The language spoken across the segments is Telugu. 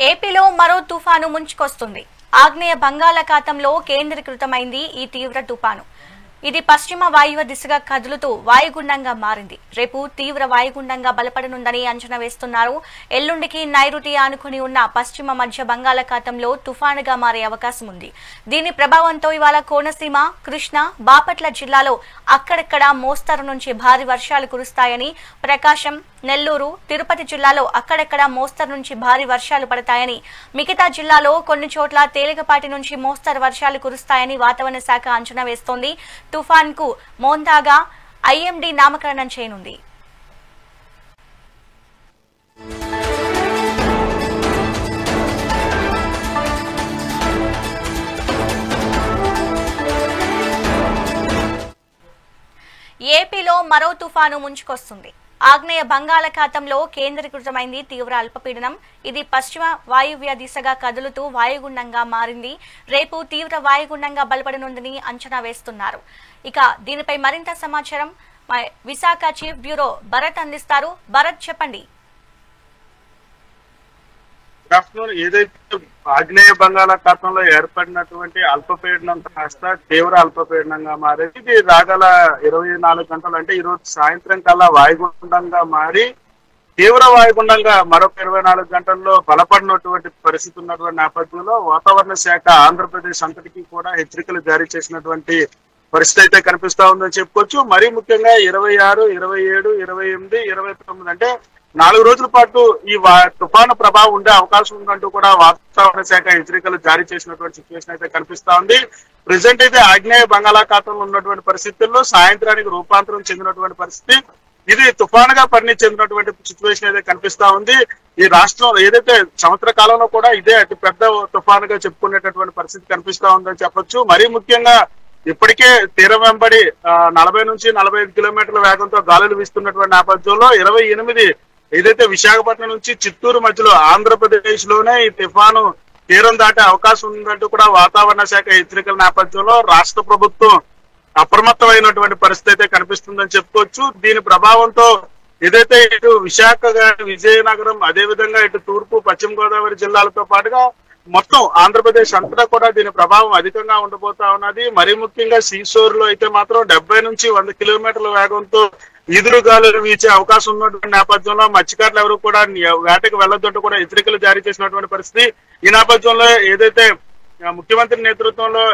ఏపీలో మరో తుఫాను ముంచుకొస్తుంది. ఆగ్నేయ బంగాళాఖాతంలో కేంద్రీకృతమైంది ఈ తీవ్ర తుఫాను. ఇది పశ్చిమ వాయువ్య దిశగా కదులుతూ వాయుగుండంగా మారింది. రేపు తీవ్ర వాయుగుండంగా బలపడనుందని అంచనా వేస్తున్నారు. ఎల్లుండికి నైరుతి ఆనుకుని ఉన్న పశ్చిమ మధ్య బంగాళాఖాతంలో తుఫానుగా మారే అవకాశం ఉంది. దీని ప్రభావంతో ఇవాళ కోనసీమ, కృష్ణా, బాపట్ల జిల్లాలో అక్కడక్కడ మోస్తరు నుంచి భారీ వర్షాలు కురుస్తాయని, ప్రకాశం, నెల్లూరు, తిరుపతి జిల్లాలో అక్కడక్కడ మోస్తరు నుంచి భారీ వర్షాలు పడతాయని, మిగతా జిల్లాలో కొన్ని చోట్ల తేలికపాటి నుంచి మోస్తరు వర్షాలు కురుస్తాయని వాతావరణ శాఖ అంచనా వేస్తోంది. తుఫాన్ కు మోంతాగా ఐఎండీ నామకరణం చేయనుంది. ఏపీలో మరో తుఫాను ముంచుకొస్తుంది. ఆగ్నేయ బంగాళాఖాతంలో కేంద్రీకృతమైంది తీవ్ర అల్పపీడనం. ఇది పశ్చిమ వాయువ్య దిశగా కదులుతూ వాయుగుండంగా మారింది. రేపు తీవ్ర వాయుగుండంగా బలపడనుందని అంచనా వేస్తున్నారు. ఇక దీనిపై మరింత సమాచారం విశాఖ చీఫ్ బ్యూరో భరత్ అందిస్తారు. భరత్, చెప్పండి. ఏదైతే ఆగ్నేయ బంగాళాఖాతంలో ఏర్పడినటువంటి అల్పపీడనం కాస్త తీవ్ర అల్పపీడనంగా మారేది. ఇది రాగల 24 గంటలు అంటే ఈ రోజు సాయంత్రం కల్లా వాయుగుండంగా మారి తీవ్ర వాయుగుండంగా మరొక 24 గంటల్లో బలపడినటువంటి పరిస్థితి ఉన్నటువంటి నేపథ్యంలో వాతావరణ శాఖ ఆంధ్రప్రదేశ్ అంతటికీ కూడా హెచ్చరికలు జారీ చేసినటువంటి పరిస్థితి అయితే కనిపిస్తా ఉందని చెప్పుకోవచ్చు. మరీ ముఖ్యంగా 26, 27, 28, 29 అంటే 4 రోజుల పాటు ఈ తుఫాను ప్రభావం ఉండే అవకాశం ఉందంటూ కూడా వాతావరణ శాఖ హెచ్చరికలు జారీ చేసినటువంటి సిచ్యువేషన్ అయితే కనిపిస్తా ఉంది. ప్రెసెంట్ అయితే ఆగ్నేయ బంగాళాఖాతంలో ఉన్నటువంటి పరిస్థితుల్లో సాయంత్రానికి రూపాంతరం చెందినటువంటి పరిస్థితి. ఇది తుఫానుగా పరిణితి చెందినటువంటి సిచ్యువేషన్ అయితే కనిపిస్తా ఉంది. ఈ రాష్ట్రంలో ఏదైతే సంవత్సర కాలంలో కూడా ఇదే అతి పెద్ద తుఫానుగా చెప్పుకునేటటువంటి పరిస్థితి కనిపిస్తా ఉందని చెప్పొచ్చు. మరీ ముఖ్యంగా ఇప్పటికే తీరం వెంబడి 40 నుంచి 45 కిలోమీటర్ల వేగంతో గాలులు వీస్తున్నటువంటి నేపథ్యంలో 28 ఏదైతే విశాఖపట్నం నుంచి చిత్తూరు మధ్యలో ఆంధ్రప్రదేశ్ లోనే ఈ తుఫాను తీరం దాటే అవకాశం ఉందంటూ కూడా వాతావరణ శాఖ హెచ్చరికల నేపథ్యంలో రాష్ట్ర ప్రభుత్వం అప్రమత్తమైనటువంటి పరిస్థితి అయితే కనిపిస్తుందని చెప్పుకోవచ్చు. దీని ప్రభావంతో ఏదైతే ఇటు విశాఖ, విజయనగరం, అదేవిధంగా ఇటు తూర్పు, పశ్చిమ గోదావరి జిల్లాలతో పాటుగా మొత్తం ఆంధ్రప్రదేశ్ అంతటా కూడా దీని ప్రభావం అధికంగా ఉండబోతా ఉన్నది. మరీ ముఖ్యంగా సీసోర్ లో అయితే మాత్రం 70 నుంచి 100 కిలోమీటర్ల వేగంతో ఈదురుగాలులు వీచే అవకాశం ఉన్నటువంటి నేపథ్యంలో మత్స్యకారులు ఎవరు కూడా వేటకు వెళ్లొద్దంటూ కూడా హెచ్చరికలు జారీ చేసినటువంటి పరిస్థితి. ఈ నేపథ్యంలో ఏదైతే ముఖ్యమంత్రి నేతృత్వంలో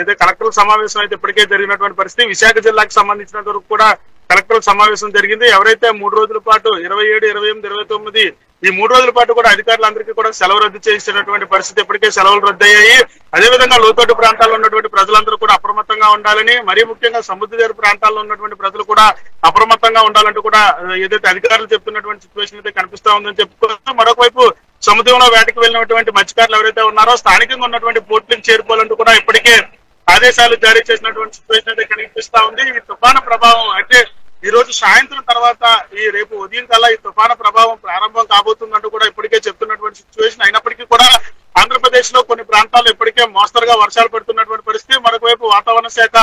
ఏదైతే కలెక్టర్ల సమావేశం అయితే ఇప్పటికే జరిగినటువంటి పరిస్థితి. విశాఖ జిల్లాకు సంబంధించినంత వరకు కూడా కలెక్టర్ల సమావేశం జరిగింది. ఎవరైతే 3 రోజుల పాటు 27, 28, 29 ఈ 3 రోజుల పాటు కూడా అధికారులందరికీ కూడా సెలవు రద్దు చేసినటువంటి పరిస్థితి. ఇప్పటికే సెలవులు రద్దయ్యాయి. అదేవిధంగా లోతట్టు ప్రాంతాల్లో ఉన్నటువంటి ప్రజలందరూ కూడా అప్రమత్తంగా ఉండాలని, మరీ ముఖ్యంగా సముద్ర తీర ప్రాంతాల్లో ఉన్నటువంటి ప్రజలు కూడా అప్రమత్తంగా ఉండాలంటూ కూడా ఏదైతే అధికారులు చెప్తున్నటువంటి సిచ్యువేషన్ అయితే కనిపిస్తా ఉందని చెప్పుకోవచ్చు. మరొక వైపు సముద్రంలో వేటకు వెళ్ళినటువంటి మత్స్యకారులు ఎవరైతే ఉన్నారో స్థానికంగా ఉన్నటువంటి పోర్టులకు చేరుకోవాలంటూ కూడా ఇప్పటికే ఆదేశాలు జారీ చేసినటువంటి సిచ్యువేషన్ అయితే కనిపిస్తా ఉంది. ఈ తుఫాను ప్రభావం అంటే ఈ రోజు సాయంత్రం తర్వాత ఈ రేపు ఉదయం కల్లా ఈ తుఫాను ప్రభావం ప్రారంభం కాబోతుందంటూ కూడా ఇప్పటికే చెప్తున్నటువంటి సిచ్యువేషన్. అయినప్పటికీ కూడా ఆంధ్రప్రదేశ్ లో కొన్ని ప్రాంతాల్లో ఇప్పటికే మోస్తరుగా వర్షాలు పడుతున్నటువంటి పరిస్థితి. మరొక వైపు వాతావరణ శాఖ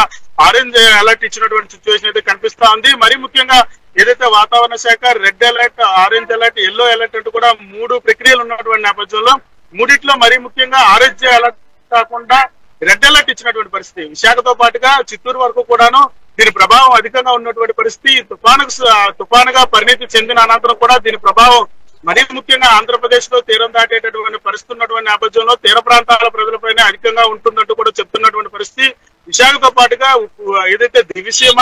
ఆరెంజ్ అలర్ట్ ఇచ్చినటువంటి సిచ్యువేషన్ అయితే కనిపిస్తా ఉంది. మరీ ముఖ్యంగా ఏదైతే వాతావరణ శాఖ red alert, orange alert, yellow alert అంటూ కూడా 3 ప్రక్రియలు ఉన్నటువంటి నేపథ్యంలో మూడిట్లో మరీ ముఖ్యంగా ఆరెంజ్ అలర్ట్ కాకుండా రెడ్ అలర్ట్ ఇచ్చినటువంటి పరిస్థితి. విశాఖతో పాటుగా చిత్తూరు వరకు కూడాను దీని ప్రభావం అధికంగా ఉన్నటువంటి పరిస్థితి. తుఫానుగా పరిణితి చెందిన అనంతరం కూడా దీని ప్రభావం మరీ ముఖ్యంగా ఆంధ్రప్రదేశ్ లో తీరం దాటేటటువంటి పరిస్థితి ఉన్నటువంటి నేపథ్యంలో తీర ప్రాంతాల ప్రజలపైన అధికంగా ఉంటుందంటూ కూడా చెప్తున్నటువంటి పరిస్థితి. విశాఖతో పాటుగా ఏదైతే దివిసీమ,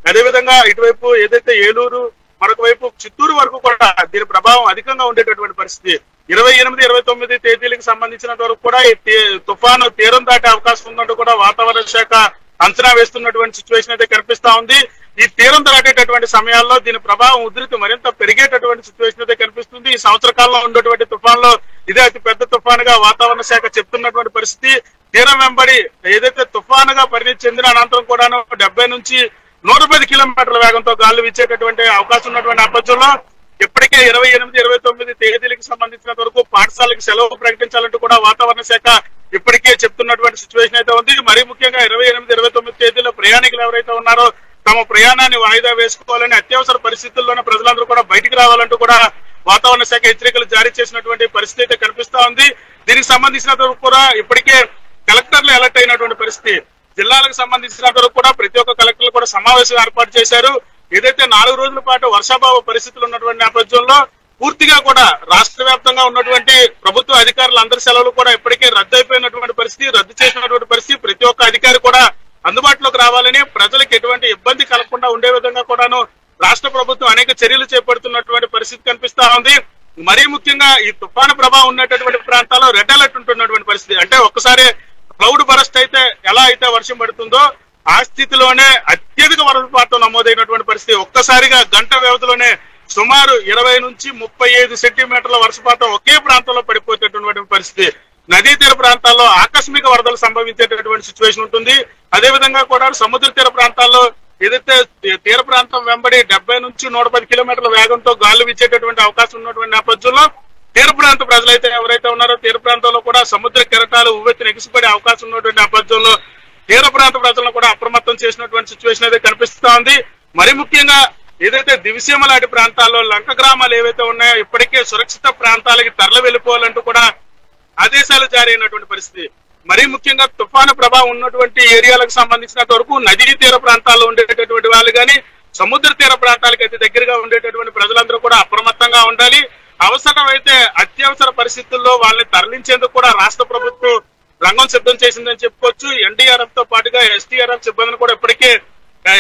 అదేవిధంగా ఇటువైపు ఏదైతే ఏలూరు, మరొక వైపు చిత్తూరు వరకు కూడా దీని ప్రభావం అధికంగా ఉండేటటువంటి పరిస్థితి. 28, 29 తేదీలకు సంబంధించినంత వరకు కూడా ఈ తుఫాను తీరం దాటే అవకాశం ఉందంటూ కూడా వాతావరణ శాఖ అంచనా వేస్తున్నటువంటి సిచ్యువేషన్ అయితే కనిపిస్తా ఉంది. ఈ తీరం దాటేటటువంటి సమయాల్లో దీని ప్రభావం ఉధృతి మరింత పెరిగేటటువంటి సిచ్యువేషన్ అయితే కనిపిస్తుంది. ఈ సంవత్సర కాలంలో ఉండేటువంటి తుఫాన్లో ఇదే అతి పెద్ద తుఫానుగా వాతావరణ శాఖ చెప్తున్నటువంటి పరిస్థితి. తీరం వెంబడి ఏదైతే తుఫానుగా పరిణితి చెందిన అనంతరం కూడాను 70 నుంచి 110 కిలోమీటర్ల వేగంతో గాలులు వీచేటటువంటి అవకాశం ఉన్నటువంటి నేపథ్యంలో ఇప్పటికే 28, 29 తేదీలకు సంబంధించినంత వరకు పాఠశాలకు సెలవు ప్రకటించాలంటూ కూడా వాతావరణ శాఖ ఇప్పటికే చెప్తున్నటువంటి సిచ్యువేషన్ అయితే ఉంది. మరీ ముఖ్యంగా 28, 29 తేదీలో ప్రయాణికులు ఎవరైతే ఉన్నారో తమ ప్రయాణాన్ని వాయిదా వేసుకోవాలని, అత్యవసర పరిస్థితుల్లోనే ప్రజలందరూ కూడా బయటికి రావాలంటూ కూడా వాతావరణ శాఖ హెచ్చరికలు జారీ చేసినటువంటి పరిస్థితి అయితే కనిపిస్తా ఉంది. దీనికి సంబంధించిన కూడా ఇప్పటికే కలెక్టర్లు అలర్ట్ అయినటువంటి పరిస్థితి. జిల్లాలకు సంబంధించినంత వరకు కూడా ప్రతి ఒక్క కలెక్టర్లు కూడా సమావేశం ఏర్పాటు చేశారు. ఏదైతే 4 రోజుల పాటు వర్షాభావ పరిస్థితులు ఉన్నటువంటి నేపథ్యంలో పూర్తిగా కూడా రాష్ట్ర వ్యాప్తంగా ఉన్నటువంటి ప్రభుత్వ అధికారులు అందరి సెలవులు కూడా ఇప్పటికే రద్దు అయిపోయినటువంటి పరిస్థితి, రద్దు చేసినటువంటి పరిస్థితి. ప్రతి ఒక్క అధికారి కూడా అందుబాటులోకి రావాలని, ప్రజలకు ఎటువంటి ఇబ్బంది కలగకుండా ఉండే విధంగా కూడాను రాష్ట్ర ప్రభుత్వం అనేక చర్యలు చేపడుతున్నటువంటి పరిస్థితి కనిపిస్తా ఉంది. మరీ ముఖ్యంగా ఈ తుఫాను ప్రభావం ఉన్నటువంటి ప్రాంతాల్లో రెడ్ అలర్ట్ ఉంటున్నటువంటి పరిస్థితి. అంటే ఒక్కసారి క్లౌడ్ బరస్ట్ అయితే ఎలా అయితే వర్షం పడుతుందో ఆ స్థితిలోనే అత్యధిక వర్షపాతం నమోదైనటువంటి పరిస్థితి. ఒక్కసారిగా గంట వ్యవధిలోనే సుమారు 20 నుంచి 35 సెంటీమీటర్ల వర్షపాతం ఒకే ప్రాంతంలో పడిపోయేటటువంటి పరిస్థితి. నదీ తీర ప్రాంతాల్లో ఆకస్మిక వరదలు సంభవించేటటువంటి సిచ్యువేషన్ ఉంటుంది. అదే విధంగా కూడా సముద్ర తీర ప్రాంతాల్లో ఏదైతే తీర ప్రాంతం వెంబడి 70 నుంచి 110 కిలోమీటర్ల వేగంతో గాలు వీచేటటువంటి అవకాశం ఉన్నటువంటి నేపథ్యంలో తీర ప్రాంత ప్రజలైతే ఎవరైతే ఉన్నారో తీర ప్రాంతంలో కూడా సముద్ర కెరటాలు ఉవ్వెత్తున ఎగిసిపడే అవకాశం ఉన్నటువంటి నేపథ్యంలో తీర ప్రాంత ప్రజలను కూడా అప్రమత్తం చేసినటువంటి సిచ్యువేషన్ అయితే కనిపిస్తా ఉంది. మరి ముఖ్యంగా ఏదైతే దివిసీమ లాంటి ప్రాంతాల్లో లంక గ్రామాలు ఏవైతే ఉన్నాయో ఇప్పటికే సురక్షిత ప్రాంతాలకి తరలి వెళ్ళిపోవాలంటూ కూడా ఆదేశాలు జారీ అయినటువంటి పరిస్థితి. మరీ ముఖ్యంగా తుఫాను ప్రభావం ఉన్నటువంటి ఏరియాలకు సంబంధించినంత వరకు నదీ తీర ప్రాంతాల్లో ఉండేటటువంటి వాళ్ళు కానీ సముద్ర తీర ప్రాంతాలకు అయితే దగ్గరగా ఉండేటటువంటి ప్రజలందరూ కూడా అప్రమత్తంగా ఉండాలి. అవసరమైతే అత్యవసర పరిస్థితుల్లో వాళ్ళని తరలించేందుకు కూడా రాష్ట్ర ప్రభుత్వం రంగం సిద్ధం చేసిందని చెప్పుకోవచ్చు. ఎన్డీఆర్ఎఫ్ తో పాటుగా ఎస్డీఆర్ఎఫ్ సిబ్బందిని కూడా ఇప్పటికే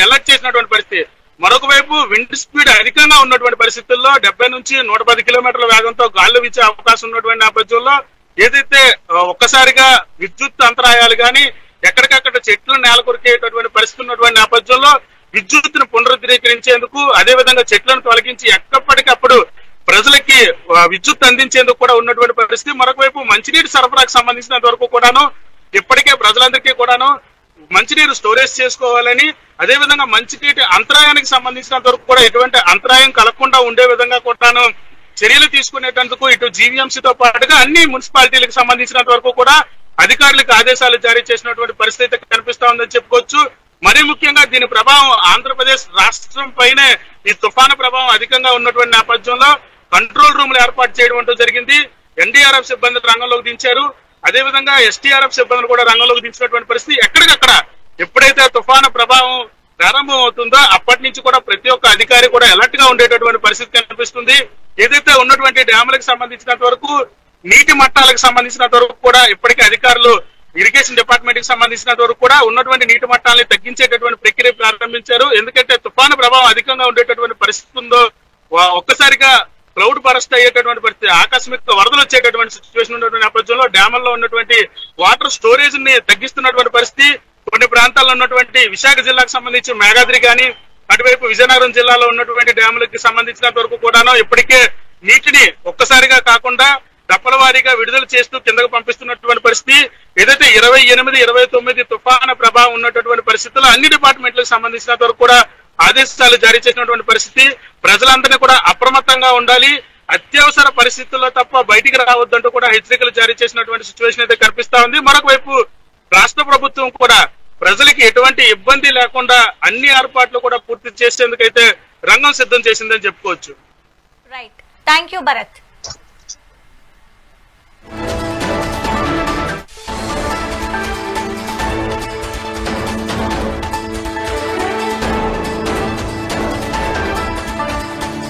అలర్ట్ చేసినటువంటి పరిస్థితి. మరొక వైపు విండ్ స్పీడ్ అధికంగా ఉన్నటువంటి పరిస్థితుల్లో 70 నుంచి 110 కిలోమీటర్ల వేగంతో గాలులు వీచే అవకాశం ఉన్నటువంటి నేపథ్యంలో ఏదైతే ఒక్కసారిగా విద్యుత్ అంతరాయాలు కానీ ఎక్కడికక్కడ చెట్లు నేల కొరికేటటువంటి పరిస్థితి ఉన్నటువంటి నేపథ్యంలో విద్యుత్తును పునరుద్ధరీకరించేందుకు, అదేవిధంగా చెట్లను తొలగించి ఎక్కడికప్పుడు ప్రజలకి విద్యుత్ అందించేందుకు కూడా ఉన్నటువంటి పరిస్థితి. మరొక వైపు మంచినీటి సరఫరాకు సంబంధించినంత వరకు కూడాను ఇప్పటికే ప్రజలందరికీ కూడాను మంచినీరు స్టోరేజ్ చేసుకోవాలని, అదేవిధంగా మంచినీటి అంతరాయానికి సంబంధించినంత వరకు కూడా ఎటువంటి అంతరాయం కలగకుండా ఉండే విధంగా కూడాను చర్యలు తీసుకునేటందుకు ఇటు జీవీఎంసీతో పాటుగా అన్ని మున్సిపాలిటీలకు సంబంధించినంత వరకు కూడా అధికారులకు ఆదేశాలు జారీ చేసినటువంటి పరిస్థితి కనిపిస్తా ఉందని చెప్పుకోవచ్చు. మరీ ముఖ్యంగా దీని ప్రభావం ఆంధ్రప్రదేశ్ రాష్ట్రం పైనే ఈ తుఫాను ప్రభావం అధికంగా ఉన్నటువంటి నేపథ్యంలో కంట్రోల్ రూమ్లు ఏర్పాటు చేయడం అంటూ జరిగింది. ఎన్డీఆర్ఎఫ్ సిబ్బంది రంగంలోకి దించారు. అదేవిధంగా ఎస్టీఆర్ఎఫ్ సిబ్బందిని కూడా రంగంలోకి దించినటువంటి పరిస్థితి. ఎక్కడికక్కడ ఎప్పుడైతే తుఫాను ప్రభావం ప్రారంభం అవుతుందో అప్పటి నుంచి కూడా ప్రతి ఒక్క అధికారి కూడా అలర్ట్ గా ఉండేటటువంటి పరిస్థితి కనిపిస్తుంది. ఏదైతే ఉన్నటువంటి డ్యాములకు సంబంధించినంత వరకు నీటి మట్టాలకు సంబంధించినంత వరకు కూడా ఇప్పటికే అధికారులు ఇరిగేషన్ డిపార్ట్మెంట్ కి సంబంధించినంత వరకు కూడా ఉన్నటువంటి నీటి మట్టాలని తగ్గించేటటువంటి ప్రక్రియ ప్రారంభించారు. ఎందుకంటే తుఫాను ప్రభావం అధికంగా ఉండేటటువంటి పరిస్థితి ఉందో ఒక్కసారిగా క్లౌడ్ బరస్ట్ అయ్యేటటువంటి పరిస్థితి, ఆకస్మిక వరదలు వచ్చేటటువంటి సిచ్యువేషన్ ఉన్నటువంటి నేపథ్యంలో డ్యాముల్లో ఉన్నటువంటి వాటర్ స్టోరేజ్ ని తగ్గిస్తున్నటువంటి పరిస్థితి. కొన్ని ప్రాంతాల్లో ఉన్నటువంటి విశాఖ జిల్లాకు సంబంధించి మేఘాద్రి గాని, అటువైపు విజయనగరం జిల్లాలో ఉన్నటువంటి డ్యాములకి సంబంధించినంత వరకు కూడాను ఇప్పటికే నీటిని ఒక్కసారిగా కాకుండా దప్పల వారీగా విడుదల చేస్తూ కిందకు పంపిస్తున్నటువంటి పరిస్థితి. ఏదైతే 28, 29 తుఫాను ప్రభావం ఉన్నటువంటి పరిస్థితుల్లో అన్ని డిపార్ట్మెంట్లకు సంబంధించినంత వరకు కూడా ఆదేశాలు జారీ చేసినటువంటి పరిస్థితి. ప్రజలందరినీ కూడా అప్రమత్తంగా ఉండాలి, అత్యవసర పరిస్థితుల్లో తప్ప బయటికి రావద్దంటూ కూడా హెచ్చరికలు జారీ చేసినటువంటి సిచ్యువేషన్ అయితే కనిపిస్తా ఉంది. మరొక వైపు రాష్ట్ర ప్రభుత్వం కూడా ప్రజలకి ఎటువంటి ఇబ్బంది లేకుండా అన్ని ఏర్పాట్లు కూడా పూర్తి చేసేందుకైతే రంగం సిద్ధం చేసిందని చెప్పుకోవచ్చు. Right, thank you Bharat.